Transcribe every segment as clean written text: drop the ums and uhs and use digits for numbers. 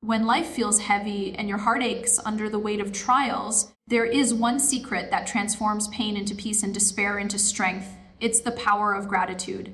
When life feels heavy and your heart aches under the weight of trials, there is one secret that transforms pain into peace and despair into strength. It's the power of gratitude.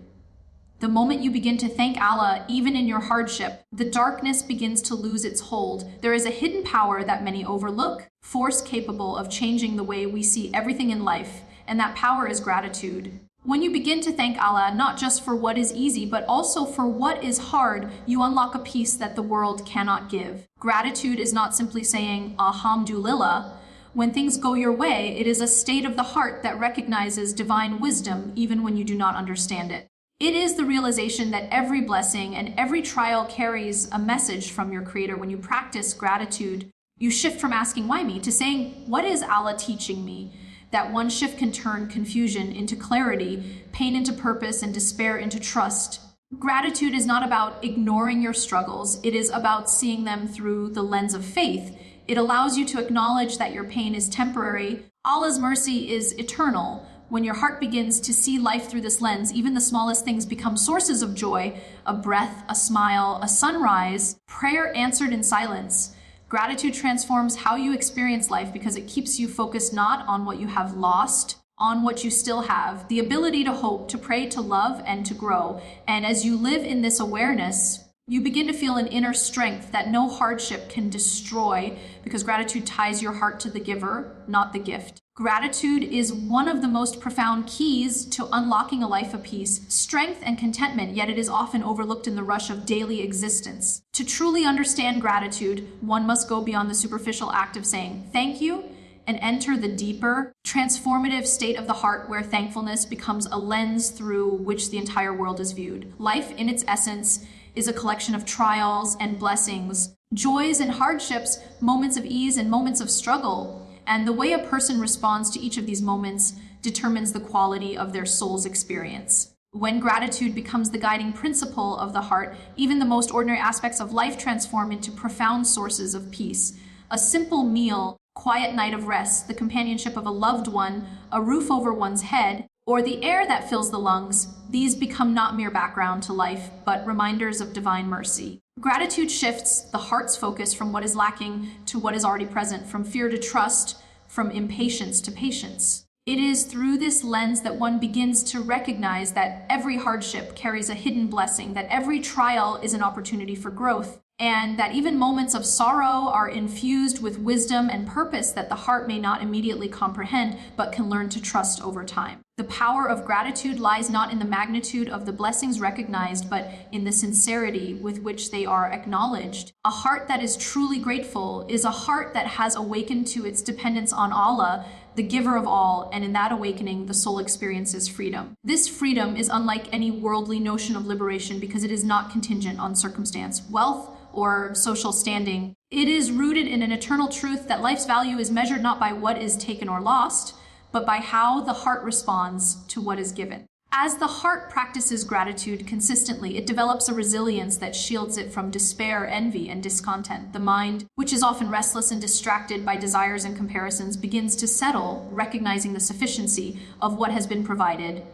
The moment you begin to thank Allah, even in your hardship, the darkness begins to lose its hold. There is a hidden power that many overlook, force capable of changing the way we see everything in life, and that power is gratitude. When you begin to thank Allah, not just for what is easy, but also for what is hard, you unlock a peace that the world cannot give. Gratitude is not simply saying, Alhamdulillah. When things go your way, it is a state of the heart that recognizes divine wisdom, even when you do not understand it. It is the realization that every blessing and every trial carries a message from your Creator. When you practice gratitude, you shift from asking, why me, to saying, what is Allah teaching me? That one shift can turn confusion into clarity, pain into purpose, and despair into trust. Gratitude is not about ignoring your struggles. It is about seeing them through the lens of faith. It allows you to acknowledge that your pain is temporary. Allah's mercy is eternal. When your heart begins to see life through this lens, even the smallest things become sources of joy: a breath, a smile, a sunrise, prayer answered in silence. Gratitude transforms how you experience life because it keeps you focused not on what you have lost, on what you still have, the ability to hope, to pray, to love, and to grow. And as you live in this awareness, you begin to feel an inner strength that no hardship can destroy, because gratitude ties your heart to the giver, not the gift. Gratitude is one of the most profound keys to unlocking a life of peace, strength, and contentment, yet it is often overlooked in the rush of daily existence. To truly understand gratitude, one must go beyond the superficial act of saying thank you and enter the deeper, transformative state of the heart where thankfulness becomes a lens through which the entire world is viewed. Life, in its essence, is a collection of trials and blessings, joys and hardships, moments of ease and moments of struggle. And the way a person responds to each of these moments determines the quality of their soul's experience. When gratitude becomes the guiding principle of the heart, even the most ordinary aspects of life transform into profound sources of peace. A simple meal, quiet night of rest, the companionship of a loved one, a roof over one's head, or the air that fills the lungs, these become not mere background to life, but reminders of divine mercy. Gratitude shifts the heart's focus from what is lacking to what is already present, from fear to trust, from impatience to patience. It is through this lens that one begins to recognize that every hardship carries a hidden blessing, that every trial is an opportunity for growth, and that even moments of sorrow are infused with wisdom and purpose that the heart may not immediately comprehend, but can learn to trust over time. The power of gratitude lies not in the magnitude of the blessings recognized, but in the sincerity with which they are acknowledged. A heart that is truly grateful is a heart that has awakened to its dependence on Allah, the giver of all, and in that awakening, the soul experiences freedom. This freedom is unlike any worldly notion of liberation because it is not contingent on circumstance, wealth, or social standing. It is rooted in an eternal truth that life's value is measured not by what is taken or lost, but by how the heart responds to what is given. As the heart practices gratitude consistently, it develops a resilience that shields it from despair, envy, and discontent. The mind, which is often restless and distracted by desires and comparisons, begins to settle, recognizing the sufficiency of what has been provided.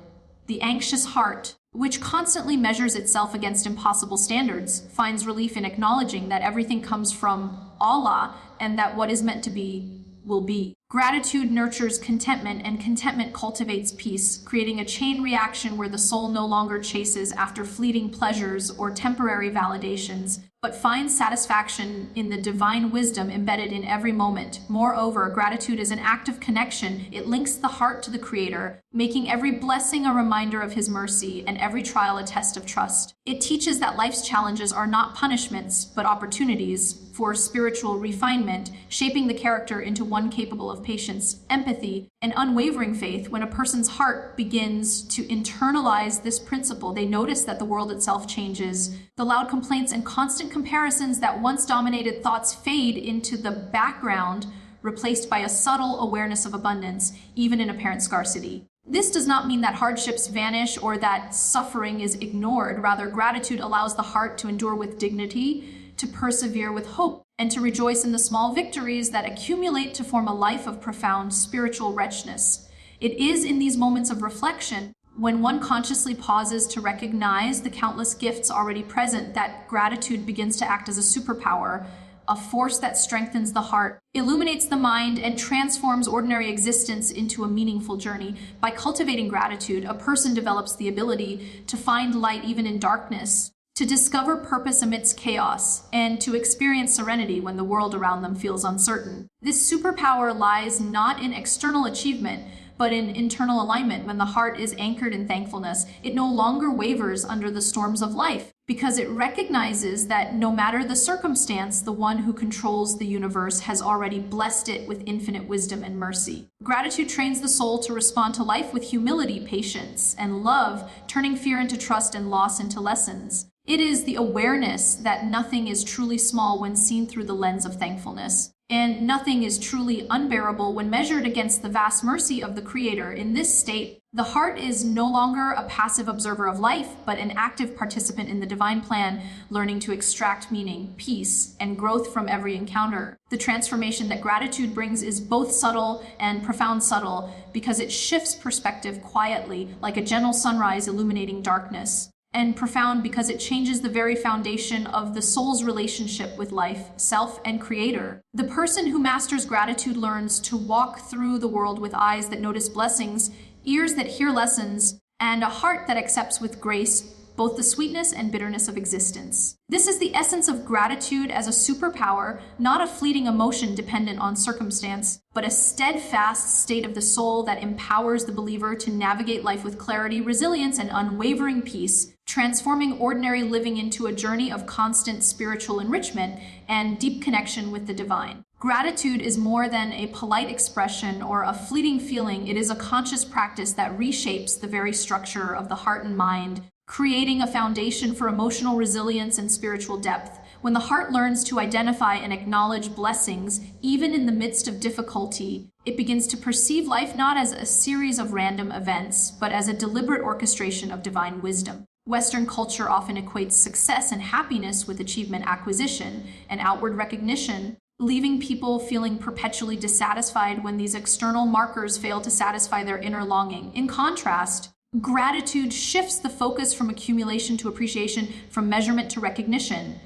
The anxious heart, which constantly measures itself against impossible standards, finds relief in acknowledging that everything comes from Allah and that what is meant to be will be. Gratitude nurtures contentment, and contentment cultivates peace, creating a chain reaction where the soul no longer chases after fleeting pleasures or temporary validations, but finds satisfaction in the divine wisdom embedded in every moment. Moreover, gratitude is an act of connection. It links the heart to the Creator, making every blessing a reminder of His mercy and every trial a test of trust. It teaches that life's challenges are not punishments, but opportunities for spiritual refinement, shaping the character into one capable of patience, empathy, and unwavering faith. When a person's heart begins to internalize this principle, they notice that the world itself changes. The loud complaints and constant comparisons that once dominated thoughts fade into the background, replaced by a subtle awareness of abundance, even in apparent scarcity. This does not mean that hardships vanish or that suffering is ignored. Rather, gratitude allows the heart to endure with dignity, to persevere with hope, and to rejoice in the small victories that accumulate to form a life of profound spiritual richness. It is in these moments of reflection When one consciously pauses to recognize the countless gifts already present, that gratitude begins to act as a superpower, a force that strengthens the heart, illuminates the mind, and transforms ordinary existence into a meaningful journey. By cultivating gratitude, a person develops the ability to find light even in darkness, to discover purpose amidst chaos, and to experience serenity when the world around them feels uncertain. This superpower lies not in external achievement, but in internal alignment. When the heart is anchored in thankfulness, it no longer wavers under the storms of life, because it recognizes that no matter the circumstance, the one who controls the universe has already blessed it with infinite wisdom and mercy. Gratitude trains the soul to respond to life with humility, patience, and love, turning fear into trust and loss into lessons. It is the awareness that nothing is truly small when seen through the lens of thankfulness, and nothing is truly unbearable when measured against the vast mercy of the Creator. In this state, the heart is no longer a passive observer of life, but an active participant in the divine plan, learning to extract meaning, peace, and growth from every encounter. The transformation that gratitude brings is both subtle and profound. Subtle because it shifts perspective quietly, like a gentle sunrise illuminating darkness, and profound because it changes the very foundation of the soul's relationship with life, self, and Creator. The person who masters gratitude learns to walk through the world with eyes that notice blessings, ears that hear lessons, and a heart that accepts with grace both the sweetness and bitterness of existence. This is the essence of gratitude as a superpower, not a fleeting emotion dependent on circumstance, but a steadfast state of the soul that empowers the believer to navigate life with clarity, resilience, and unwavering peace, transforming ordinary living into a journey of constant spiritual enrichment and deep connection with the divine. Gratitude is more than a polite expression or a fleeting feeling. It is a conscious practice that reshapes the very structure of the heart and mind, creating a foundation for emotional resilience and spiritual depth. When the heart learns to identify and acknowledge blessings, even in the midst of difficulty, it begins to perceive life not as a series of random events, but as a deliberate orchestration of divine wisdom. Western culture often equates success and happiness with achievement, acquisition, and outward recognition, leaving people feeling perpetually dissatisfied when these external markers fail to satisfy their inner longing. In contrast, gratitude shifts the focus from accumulation to appreciation, from measurement to recognition,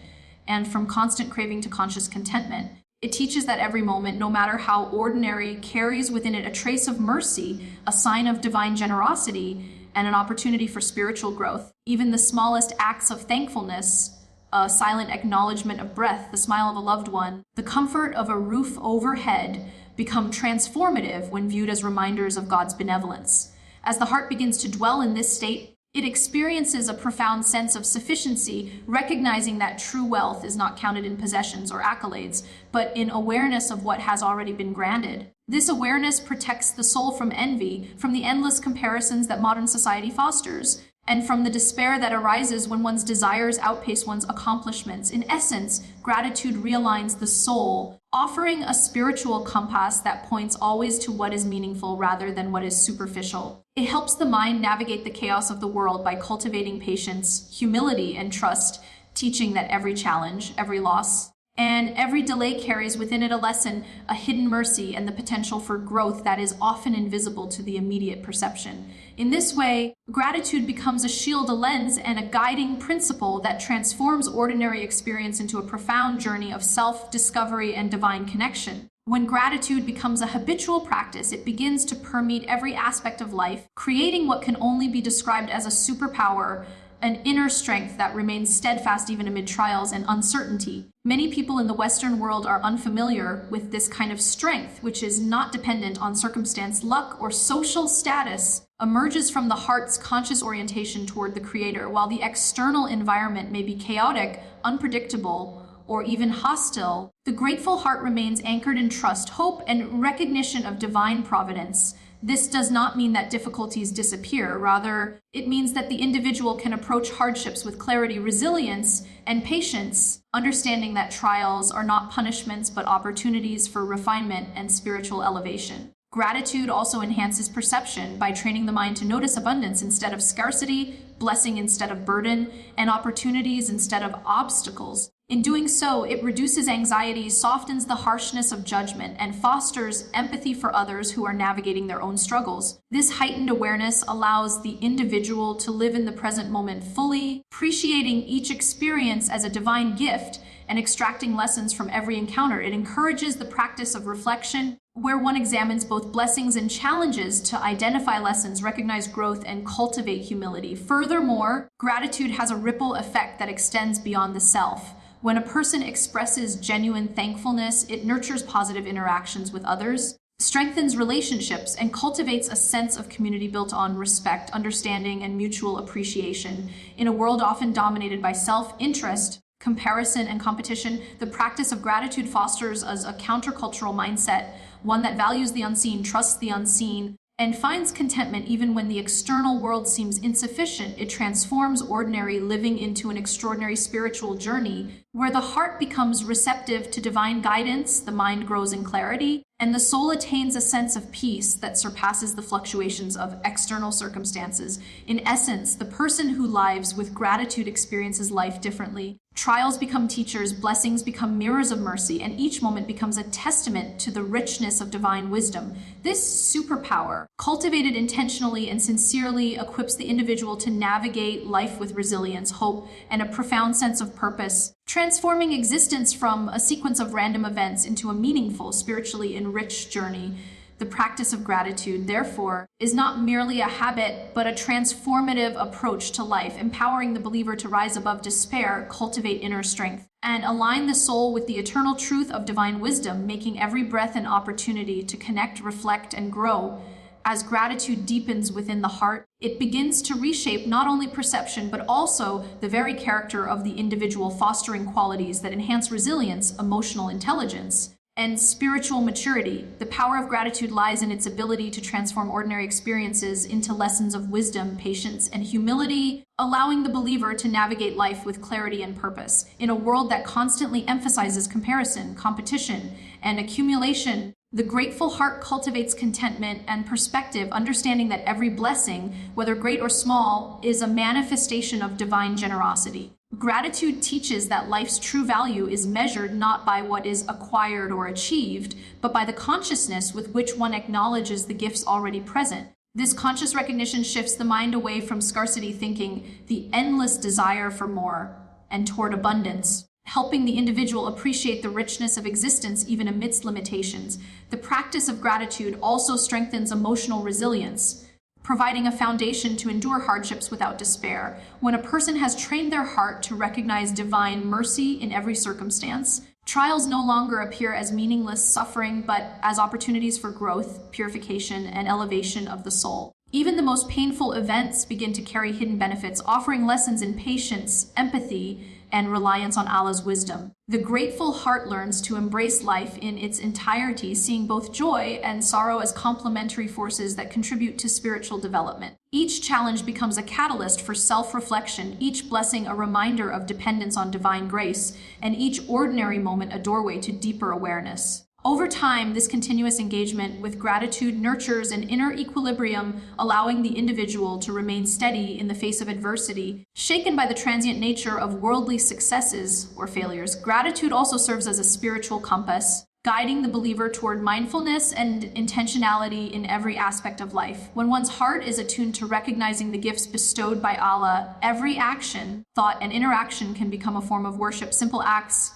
and from constant craving to conscious contentment. It teaches that every moment, no matter how ordinary, carries within it a trace of mercy, a sign of divine generosity, and an opportunity for spiritual growth. Even the smallest acts of thankfulness, a silent acknowledgement of breath, the smile of a loved one, the comfort of a roof overhead, become transformative when viewed as reminders of God's benevolence. As the heart begins to dwell in this state, it experiences a profound sense of sufficiency, recognizing that true wealth is not counted in possessions or accolades, but in awareness of what has already been granted. This awareness protects the soul from envy, from the endless comparisons that modern society fosters, and from the despair that arises when one's desires outpace one's accomplishments. In essence, gratitude realigns the soul, offering a spiritual compass that points always to what is meaningful rather than what is superficial. It helps the mind navigate the chaos of the world by cultivating patience, humility, and trust, teaching that every challenge, every loss, and every delay carries within it a lesson, a hidden mercy, and the potential for growth that is often invisible to the immediate perception. In this way, gratitude becomes a shield, a lens, and a guiding principle that transforms ordinary experience into a profound journey of self-discovery and divine connection. When gratitude becomes a habitual practice, it begins to permeate every aspect of life, creating what can only be described as a superpower, an inner strength that remains steadfast even amid trials and uncertainty. Many people in the Western world are unfamiliar with this kind of strength, which is not dependent on circumstance, luck, or social status, emerges from the heart's conscious orientation toward the Creator. While the external environment may be chaotic, unpredictable, or even hostile, the grateful heart remains anchored in trust, hope, and recognition of divine providence. This does not mean that difficulties disappear. Rather, it means that the individual can approach hardships with clarity, resilience, and patience, understanding that trials are not punishments but opportunities for refinement and spiritual elevation. Gratitude also enhances perception by training the mind to notice abundance instead of scarcity, blessing instead of burden, and opportunities instead of obstacles. In doing so, it reduces anxiety, softens the harshness of judgment, and fosters empathy for others who are navigating their own struggles. This heightened awareness allows the individual to live in the present moment fully, appreciating each experience as a divine gift and extracting lessons from every encounter. It encourages the practice of reflection, where one examines both blessings and challenges to identify lessons, recognize growth, and cultivate humility. Furthermore, gratitude has a ripple effect that extends beyond the self. When a person expresses genuine thankfulness, it nurtures positive interactions with others, strengthens relationships, and cultivates a sense of community built on respect, understanding, and mutual appreciation. In a world often dominated by self-interest, comparison, and competition, the practice of gratitude fosters as a countercultural mindset, one that values the unseen, trusts the unseen, and finds contentment even when the external world seems insufficient. It transforms ordinary living into an extraordinary spiritual journey where the heart becomes receptive to divine guidance, the mind grows in clarity, and the soul attains a sense of peace that surpasses the fluctuations of external circumstances. In essence, the person who lives with gratitude experiences life differently. Trials become teachers, blessings become mirrors of mercy, and each moment becomes a testament to the richness of divine wisdom. This superpower, cultivated intentionally and sincerely, equips the individual to navigate life with resilience, hope, and a profound sense of purpose, transforming existence from a sequence of random events into a meaningful, spiritually enriched journey. The practice of gratitude, therefore, is not merely a habit, but a transformative approach to life, empowering the believer to rise above despair, cultivate inner strength, and align the soul with the eternal truth of divine wisdom, making every breath an opportunity to connect, reflect, and grow. As gratitude deepens within the heart, it begins to reshape not only perception, but also the very character of the individual, fostering qualities that enhance resilience, emotional intelligence, and spiritual maturity. The power of gratitude lies in its ability to transform ordinary experiences into lessons of wisdom, patience, and humility, allowing the believer to navigate life with clarity and purpose. In a world that constantly emphasizes comparison, competition, and accumulation, the grateful heart cultivates contentment and perspective, understanding that every blessing, whether great or small, is a manifestation of divine generosity. Gratitude teaches that life's true value is measured not by what is acquired or achieved, but by the consciousness with which one acknowledges the gifts already present. This conscious recognition shifts the mind away from scarcity thinking, the endless desire for more, and toward abundance, helping the individual appreciate the richness of existence even amidst limitations. The practice of gratitude also strengthens emotional resilience, providing a foundation to endure hardships without despair. When a person has trained their heart to recognize divine mercy in every circumstance, trials no longer appear as meaningless suffering, but as opportunities for growth, purification, and elevation of the soul. Even the most painful events begin to carry hidden benefits, offering lessons in patience, empathy, and reliance on Allah's wisdom. The grateful heart learns to embrace life in its entirety, seeing both joy and sorrow as complementary forces that contribute to spiritual development. Each challenge becomes a catalyst for self-reflection, each blessing a reminder of dependence on divine grace, and each ordinary moment a doorway to deeper awareness. Over time, this continuous engagement with gratitude nurtures an inner equilibrium, allowing the individual to remain steady in the face of adversity, shaken by the transient nature of worldly successes or failures. Gratitude also serves as a spiritual compass, guiding the believer toward mindfulness and intentionality in every aspect of life. When one's heart is attuned to recognizing the gifts bestowed by Allah, every action, thought, and interaction can become a form of worship. Simple acts,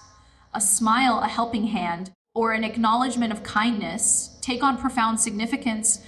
a smile, a helping hand, or an acknowledgement of kindness take on profound significance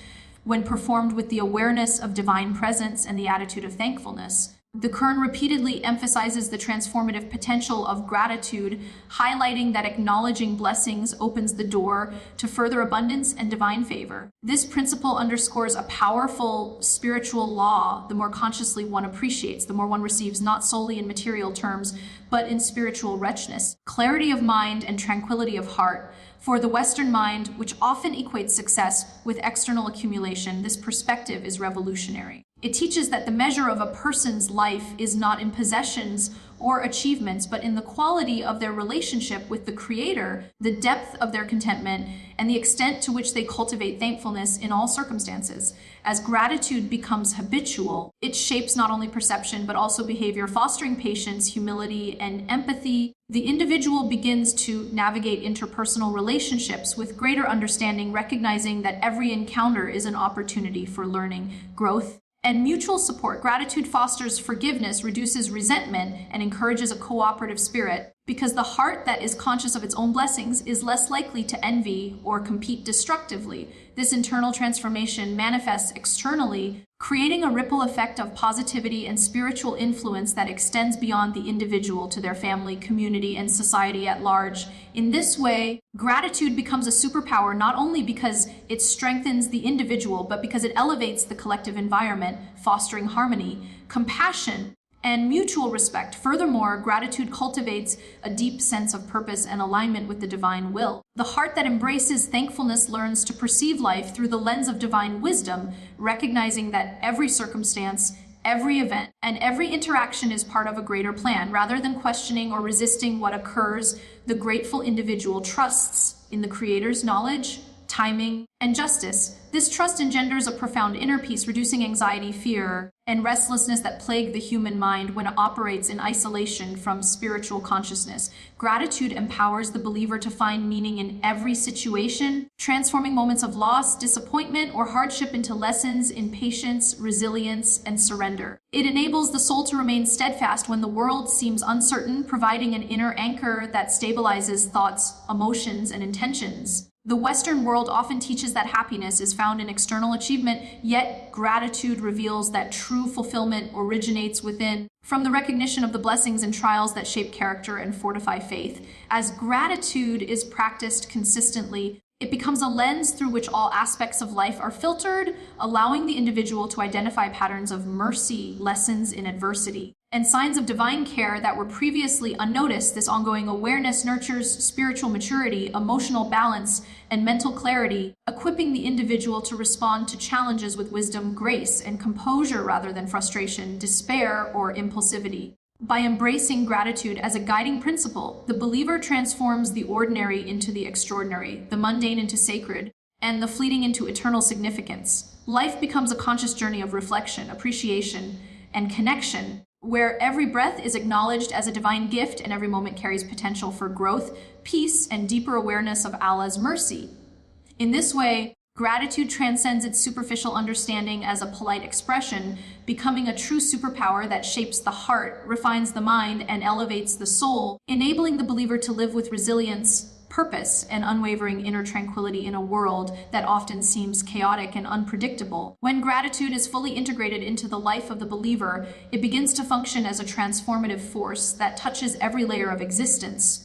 when performed with the awareness of divine presence and the attitude of thankfulness. The Quran repeatedly emphasizes the transformative potential of gratitude, highlighting that acknowledging blessings opens the door to further abundance and divine favor. This principle underscores a powerful spiritual law. The more consciously one appreciates, the more one receives, not solely in material terms, but in spiritual richness, clarity of mind, and tranquility of heart. For the Western mind, which often equates success with external accumulation, this perspective is revolutionary. It teaches that the measure of a person's life is not in possessions or achievements, but in the quality of their relationship with the Creator, the depth of their contentment, and the extent to which they cultivate thankfulness in all circumstances. As gratitude becomes habitual, it shapes not only perception, but also behavior, fostering patience, humility, and empathy. The individual begins to navigate interpersonal relationships with greater understanding, recognizing that every encounter is an opportunity for learning, growth, and mutual support. Gratitude fosters forgiveness, reduces resentment, and encourages a cooperative spirit, because the heart that is conscious of its own blessings is less likely to envy or compete destructively. This internal transformation manifests externally, creating a ripple effect of positivity and spiritual influence that extends beyond the individual to their family, community, and society at large. In this way, gratitude becomes a superpower not only because it strengthens the individual, but because it elevates the collective environment, fostering harmony, compassion, and mutual respect. Furthermore, gratitude cultivates a deep sense of purpose and alignment with the divine will. The heart that embraces thankfulness learns to perceive life through the lens of divine wisdom, recognizing that every circumstance, every event, and every interaction is part of a greater plan. Rather than questioning or resisting what occurs, the grateful individual trusts in the Creator's knowledge, timing, and justice. This trust engenders a profound inner peace, reducing anxiety, fear, and restlessness that plague the human mind when it operates in isolation from spiritual consciousness. Gratitude empowers the believer to find meaning in every situation, transforming moments of loss, disappointment, or hardship into lessons in patience, resilience, and surrender. It enables the soul to remain steadfast when the world seems uncertain, providing an inner anchor that stabilizes thoughts, emotions, and intentions. The Western world often teaches that happiness is found in external achievement, yet gratitude reveals that true fulfillment originates within, from the recognition of the blessings and trials that shape character and fortify faith. As gratitude is practiced consistently, it becomes a lens through which all aspects of life are filtered, allowing the individual to identify patterns of mercy, lessons in adversity, and signs of divine care that were previously unnoticed. This ongoing awareness nurtures spiritual maturity, emotional balance, and mental clarity, equipping the individual to respond to challenges with wisdom, grace, and composure rather than frustration, despair, or impulsivity. By embracing gratitude as a guiding principle, the believer transforms the ordinary into the extraordinary, the mundane into sacred, and the fleeting into eternal significance. Life becomes a conscious journey of reflection, appreciation, and connection, where every breath is acknowledged as a divine gift and every moment carries potential for growth, peace, and deeper awareness of Allah's mercy. In this way, gratitude transcends its superficial understanding as a polite expression, becoming a true superpower that shapes the heart, refines the mind, and elevates the soul, enabling the believer to live with resilience, purpose, and unwavering inner tranquility in a world that often seems chaotic and unpredictable. When gratitude is fully integrated into the life of the believer, it begins to function as a transformative force that touches every layer of existence.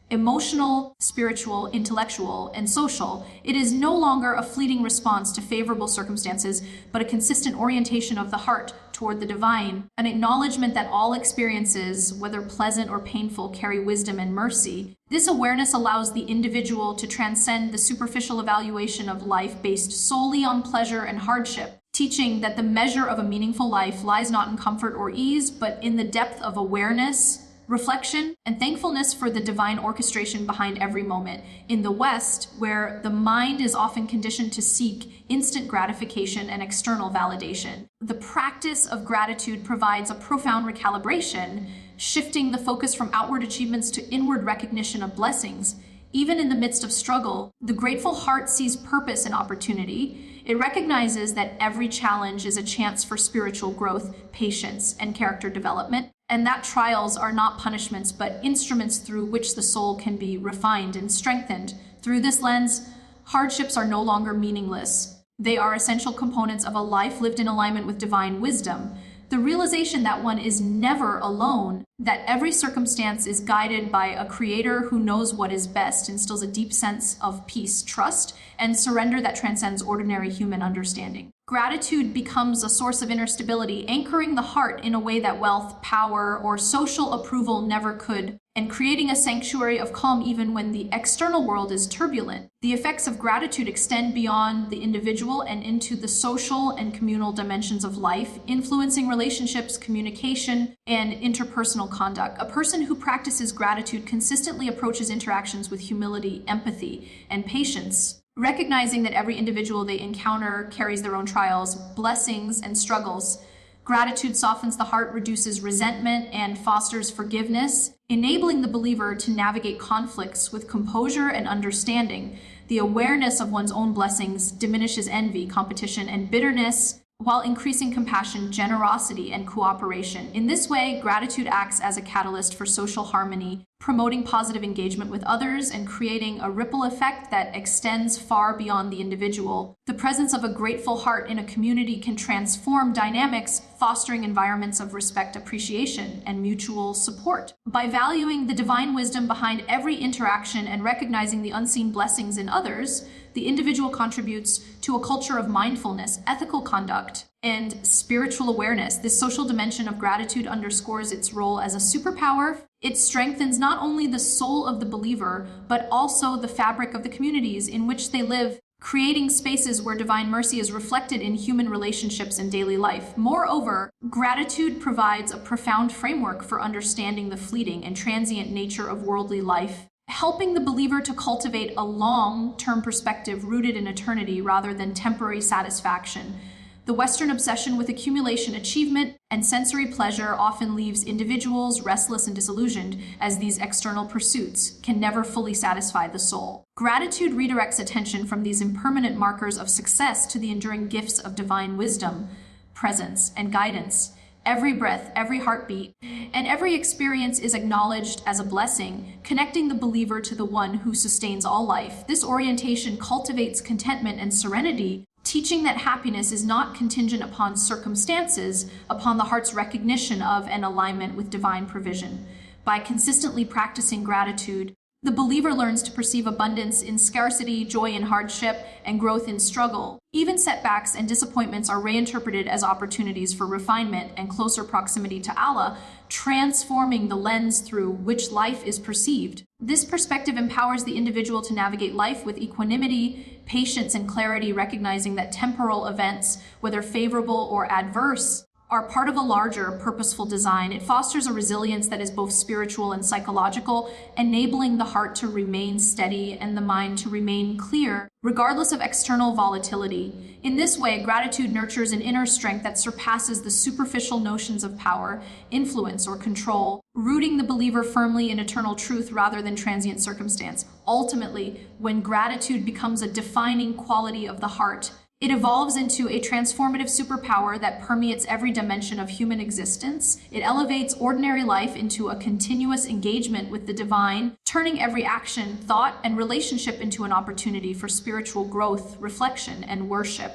Emotional, spiritual, intellectual, and social. It is no longer a fleeting response to favorable circumstances, but a consistent orientation of the heart toward the divine, an acknowledgement that all experiences, whether pleasant or painful, carry wisdom and mercy. This awareness allows the individual to transcend the superficial evaluation of life based solely on pleasure and hardship, teaching that the measure of a meaningful life lies not in comfort or ease, but in the depth of awareness, reflection, and thankfulness for the divine orchestration behind every moment. In the West, where the mind is often conditioned to seek instant gratification and external validation, the practice of gratitude provides a profound recalibration, shifting the focus from outward achievements to inward recognition of blessings. Even in the midst of struggle, the grateful heart sees purpose and opportunity. It recognizes that every challenge is a chance for spiritual growth, patience, and character development, and that trials are not punishments, but instruments through which the soul can be refined and strengthened. Through this lens, hardships are no longer meaningless. They are essential components of a life lived in alignment with divine wisdom. The realization that one is never alone, that every circumstance is guided by a creator who knows what is best, instills a deep sense of peace, trust, and surrender that transcends ordinary human understanding. Gratitude becomes a source of inner stability, anchoring the heart in a way that wealth, power, or social approval never could. and creating a sanctuary of calm even when the external world is turbulent. The effects of gratitude extend beyond the individual and into the social and communal dimensions of life, influencing relationships, communication, and interpersonal conduct. A person who practices gratitude consistently approaches interactions with humility, empathy, and patience, recognizing that every individual they encounter carries their own trials, blessings, and struggles. Gratitude softens the heart, reduces resentment, and fosters forgiveness, enabling the believer to navigate conflicts with composure and understanding. The awareness of one's own blessings diminishes envy, competition, and bitterness, while increasing compassion, generosity, and cooperation. In this way, gratitude acts as a catalyst for social harmony, promoting positive engagement with others and creating a ripple effect that extends far beyond the individual. The presence of a grateful heart in a community can transform dynamics, fostering environments of respect, appreciation, and mutual support. By valuing the divine wisdom behind every interaction and recognizing the unseen blessings in others, the individual contributes to a culture of mindfulness, ethical conduct, and spiritual awareness. This social dimension of gratitude underscores its role as a superpower. It strengthens not only the soul of the believer, but also the fabric of the communities in which they live, creating spaces where divine mercy is reflected in human relationships and daily life. Moreover, gratitude provides a profound framework for understanding the fleeting and transient nature of worldly life, helping the believer to cultivate a long-term perspective rooted in eternity rather than temporary satisfaction. The Western obsession with accumulation, achievement, and sensory pleasure often leaves individuals restless and disillusioned, as these external pursuits can never fully satisfy the soul. Gratitude redirects attention from these impermanent markers of success to the enduring gifts of divine wisdom, presence, and guidance. Every breath, every heartbeat, and every experience is acknowledged as a blessing, connecting the believer to the one who sustains all life. This orientation cultivates contentment and serenity, teaching that happiness is not contingent upon circumstances, upon the heart's recognition of and alignment with divine provision. By consistently practicing gratitude, the believer learns to perceive abundance in scarcity, joy in hardship, and growth in struggle. Even setbacks and disappointments are reinterpreted as opportunities for refinement and closer proximity to Allah, transforming the lens through which life is perceived. This perspective empowers the individual to navigate life with equanimity, patience, and clarity, recognizing that temporal events, whether favorable or adverse, are part of a larger, purposeful design. It fosters a resilience that is both spiritual and psychological, enabling the heart to remain steady and the mind to remain clear, regardless of external volatility. In this way, gratitude nurtures an inner strength that surpasses the superficial notions of power, influence, or control, rooting the believer firmly in eternal truth rather than transient circumstance. Ultimately, when gratitude becomes a defining quality of the heart, it evolves into a transformative superpower that permeates every dimension of human existence. It elevates ordinary life into a continuous engagement with the divine, turning every action, thought, and relationship into an opportunity for spiritual growth, reflection, and worship.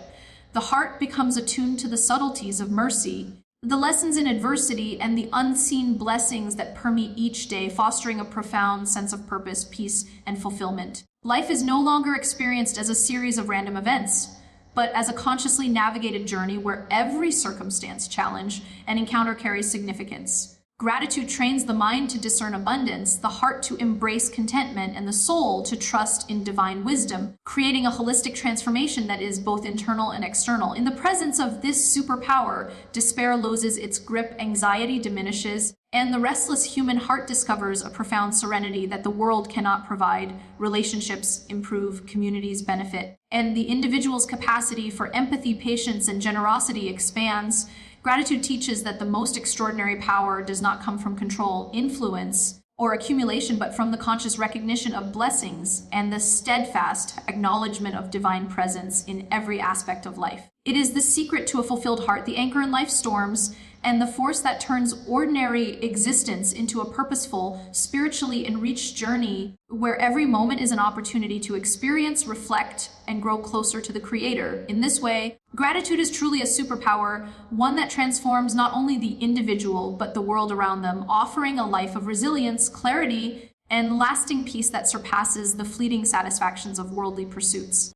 The heart becomes attuned to the subtleties of mercy, the lessons in adversity, and the unseen blessings that permeate each day, fostering a profound sense of purpose, peace, and fulfillment. Life is no longer experienced as a series of random events, but as a consciously navigated journey where every circumstance, challenge, and encounter carries significance. Gratitude trains the mind to discern abundance, the heart to embrace contentment, and the soul to trust in divine wisdom, creating a holistic transformation that is both internal and external. In the presence of this superpower, despair loses its grip, anxiety diminishes, and the restless human heart discovers a profound serenity that the world cannot provide. Relationships improve, communities benefit, and the individual's capacity for empathy, patience, and generosity expands. Gratitude teaches that the most extraordinary power does not come from control, influence, or accumulation, but from the conscious recognition of blessings and the steadfast acknowledgement of divine presence in every aspect of life. It is the secret to a fulfilled heart, the anchor in life's storms, and the force that turns ordinary existence into a purposeful, spiritually enriched journey where every moment is an opportunity to experience, reflect, and grow closer to the Creator. In this way, gratitude is truly a superpower, one that transforms not only the individual, but the world around them, offering a life of resilience, clarity, and lasting peace that surpasses the fleeting satisfactions of worldly pursuits.